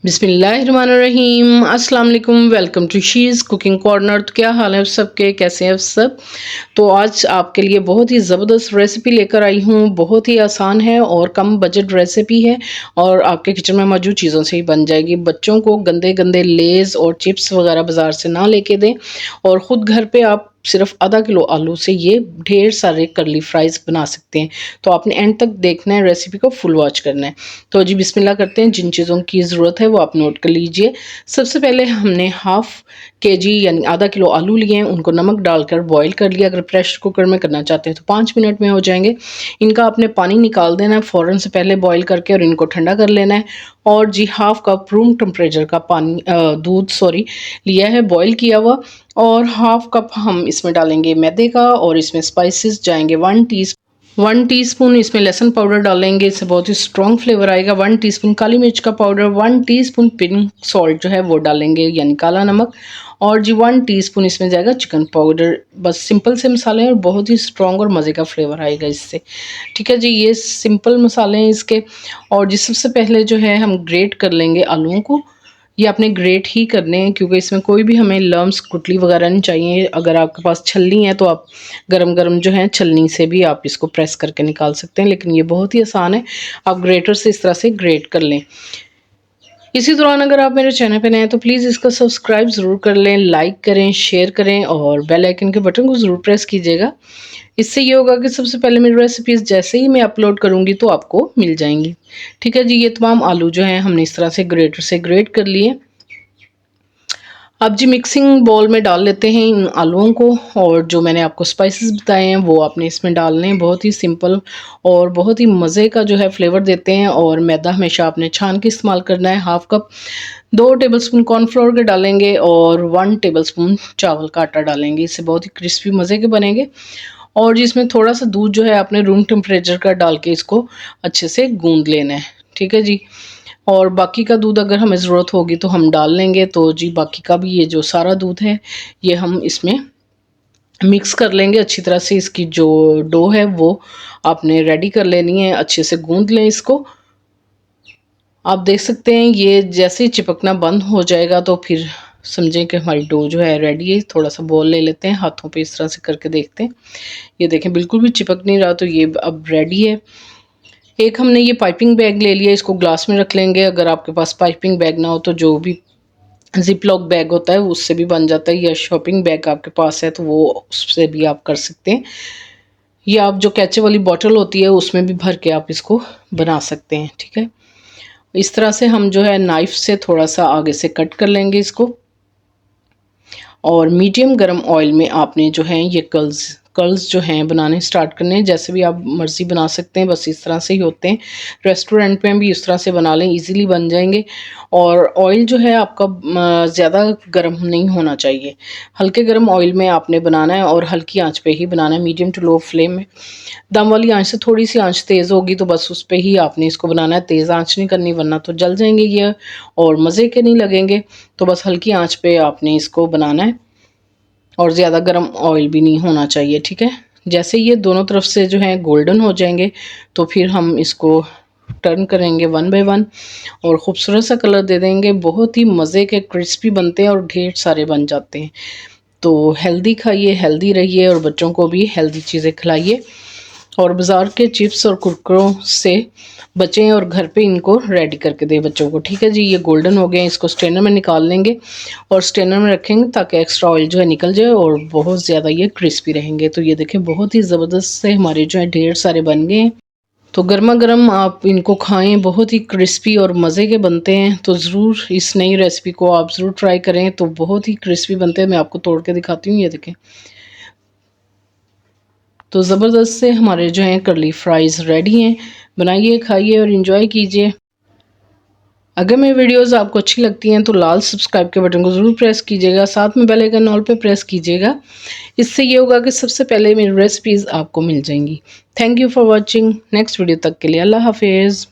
बिस्मिल्लाहिर्रहमानिर्रहीम अस्सलाम वालेकुम। Welcome to she's cooking corner. तो क्या हाल है सबके, कैसे हैं सब। तो आज आपके लिए बहुत ही ज़बरदस्त रेसिपी लेकर आई हूँ। बहुत ही आसान है और कम बजट रेसिपी है और आपके किचन में मौजूद चीज़ों से ही बन जाएगी। बच्चों को गंदे गंदे लेज़ और चिप्स वगैरह बाज़ार से ना लेके दें और ख़ुद घर पे आप सिर्फ आधा किलो आलू से ये ढेर सारे करली फ्राइज़ बना सकते हैं। तो आपने एंड तक देखना है, रेसिपी को फुल वॉच करना है। तो जी बिस्मिल्लाह करते हैं। जिन चीज़ों की ज़रूरत है वो आप नोट कर लीजिए। सबसे पहले हमने हाफ़ केजी यानी आधा किलो आलू लिए हैं, उनको नमक डालकर बॉईल कर लिया। अगर प्रेशर कुकर में करना चाहते हैं तो 5 मिनट में हो जाएंगे। इनका आपने पानी निकाल देना है फ़ौरन से पहले बॉईल करके और इनको ठंडा कर लेना है। और जी हाफ़ कप रूम टेम्परेचर का पानी दूध लिया है बॉईल किया हुआ। और हाफ़ कप हम इसमें डालेंगे मैदे का और इसमें स्पाइसेस जाएंगे 1 टीस्पून इसमें लहसुन पाउडर डालेंगे, इससे बहुत ही स्ट्रॉन्ग फ्लेवर आएगा। 1 टीस्पून काली मिर्च का पाउडर, 1 टीस्पून पिंक सॉल्ट जो है वो डालेंगे यानी काला नमक। और जी 1 टीस्पून इसमें जाएगा चिकन पाउडर। बस सिंपल से मसाले हैं और बहुत ही स्ट्रॉन्ग और मज़े का फ्लेवर आएगा इससे। ठीक है जी, ये सिंपल मसाले हैं इसके। और जी सबसे पहले जो है हम ग्रेट कर लेंगे आलूओं को। ये आपने ग्रेट ही करने हैं क्योंकि इसमें कोई भी हमें लम्स गुठली वगैरह नहीं चाहिए। अगर आपके पास छलनी है तो आप गरम गरम जो है छलनी से भी आप इसको प्रेस करके निकाल सकते हैं, लेकिन ये बहुत ही आसान है। आप ग्रेटर से इस तरह से ग्रेट कर लें। इसी दौरान अगर आप मेरे चैनल पे नए हैं तो प्लीज़ इसका सब्सक्राइब ज़रूर कर लें, लाइक करें, शेयर करें और बेल आइकन के बटन को ज़रूर प्रेस कीजिएगा। इससे ये होगा कि सबसे पहले मेरी रेसिपीज़ जैसे ही मैं अपलोड करूँगी तो आपको मिल जाएंगी। ठीक है जी, ये तमाम आलू जो हैं हमने इस तरह से ग्रेटर से ग्रेट कर लिए। अब जी मिक्सिंग बाउल में डाल लेते हैं इन आलूओं को और जो मैंने आपको स्पाइसेस बताए हैं वो आपने इसमें डालने हैं। बहुत ही सिंपल और बहुत ही मज़े का जो है फ्लेवर देते हैं। और मैदा हमेशा आपने छान के इस्तेमाल करना है। हाफ़ कप 2 टेबलस्पून कॉर्नफ्लोर के डालेंगे और 1 टेबलस्पून चावल का आटा डालेंगे। इससे बहुत ही क्रिस्पी मज़े के बनेंगे। और जिसमें थोड़ा सा दूध जो है आपने रूम टेम्परेचर का डाल के इसको अच्छे से गूंद लेना है। ठीक है जी। और बाकी का दूध अगर हमें ज़रूरत होगी तो हम डाल लेंगे। तो जी बाकी का भी ये जो सारा दूध है ये हम इसमें मिक्स कर लेंगे अच्छी तरह से। इसकी जो डो है वो आपने रेडी कर लेनी है, अच्छे से गूंद लें इसको। आप देख सकते हैं ये जैसे ही चिपकना बंद हो जाएगा तो फिर समझें कि हमारी डो जो है रेडी है। थोड़ा सा बॉल ले लेते हैं, हाथों पे इस तरह से करके देखते हैं। ये देखें बिल्कुल भी चिपक नहीं रहा, तो ये अब रेडी है। एक हमने ये पाइपिंग बैग ले लिया, इसको ग्लास में रख लेंगे। अगर आपके पास पाइपिंग बैग ना हो तो जो भी जिप लॉक बैग होता है उससे भी बन जाता है, या शॉपिंग बैग आपके पास है तो वो उससे भी आप कर सकते हैं। या आप जो कैचे वाली बॉटल होती है उसमें भी भर के आप इसको बना सकते हैं। ठीक है, इस तरह से हम जो है नाइफ से थोड़ा सा आगे से कट कर लेंगे इसको। और मीडियम गरम ऑयल में आपने जो है ये कर्ल्स जो हैं बनाने स्टार्ट करने हैं। जैसे भी आप मर्ज़ी बना सकते हैं, बस इस तरह से ही होते हैं। रेस्टोरेंट में भी इस तरह से बना लें, इजीली बन जाएंगे। और ऑयल जो है आपका ज़्यादा गर्म नहीं होना चाहिए, हल्के गर्म ऑयल में आपने बनाना है और हल्की आंच पे ही बनाना है, मीडियम टू लो फ्लेम में। दम वाली आंच से थोड़ी सी आंच तेज़ होगी तो बस उस पर ही आपने इसको बनाना है, तेज़ आंच नहीं करनी वरना तो जल जाएंगे ये और मज़े के नहीं लगेंगे। तो बस हल्की आंच पे आपने इसको बनाना है और ज़्यादा गर्म ऑयल भी नहीं होना चाहिए। ठीक है, जैसे ये दोनों तरफ से जो है गोल्डन हो जाएंगे तो फिर हम इसको टर्न करेंगे 1 बाय 1 और ख़ूबसूरत सा कलर दे देंगे। बहुत ही मज़े के क्रिस्पी बनते हैं और ढेर सारे बन जाते हैं। तो हेल्दी खाइए, हेल्दी रहिए और बच्चों को भी हेल्दी चीज़ें खिलाइए और बाज़ार के चिप्स और कुरकुरों से बचें और घर पे इनको रेडी करके दें बच्चों को। ठीक है जी, ये गोल्डन हो गए, इसको स्ट्रेनर में निकाल लेंगे और स्ट्रेनर में रखेंगे ताकि एक्स्ट्रा ऑयल जो है निकल जाए और बहुत ज़्यादा ये क्रिस्पी रहेंगे। तो ये देखें बहुत ही ज़बरदस्त से हमारे जो है ढेर सारे बन गए हैं। तो गर्मा गर्म आप इनको खाएं, बहुत ही क्रिस्पी और मज़े के बनते हैं। तो ज़रूर इस नई रेसिपी को आप ज़रूर ट्राई करें, तो बहुत ही क्रिस्पी बनते हैं। मैं आपको तोड़ के दिखाती हूँ, ये देखें। तो ज़बरदस्त से हमारे जो हैं करली फ्राइज़ रेडी हैं। बनाइए, खाइए और इन्जॉय कीजिए। अगर मेरी वीडियोस आपको अच्छी लगती हैं तो लाल सब्सक्राइब के बटन को ज़रूर प्रेस कीजिएगा, साथ में बेल आइकन ऑल पे प्रेस कीजिएगा। इससे ये होगा कि सबसे पहले मेरी रेसिपीज़ आपको मिल जाएंगी। Thank you for watching. Next video तक के लिए अल्लाह हाफिज़।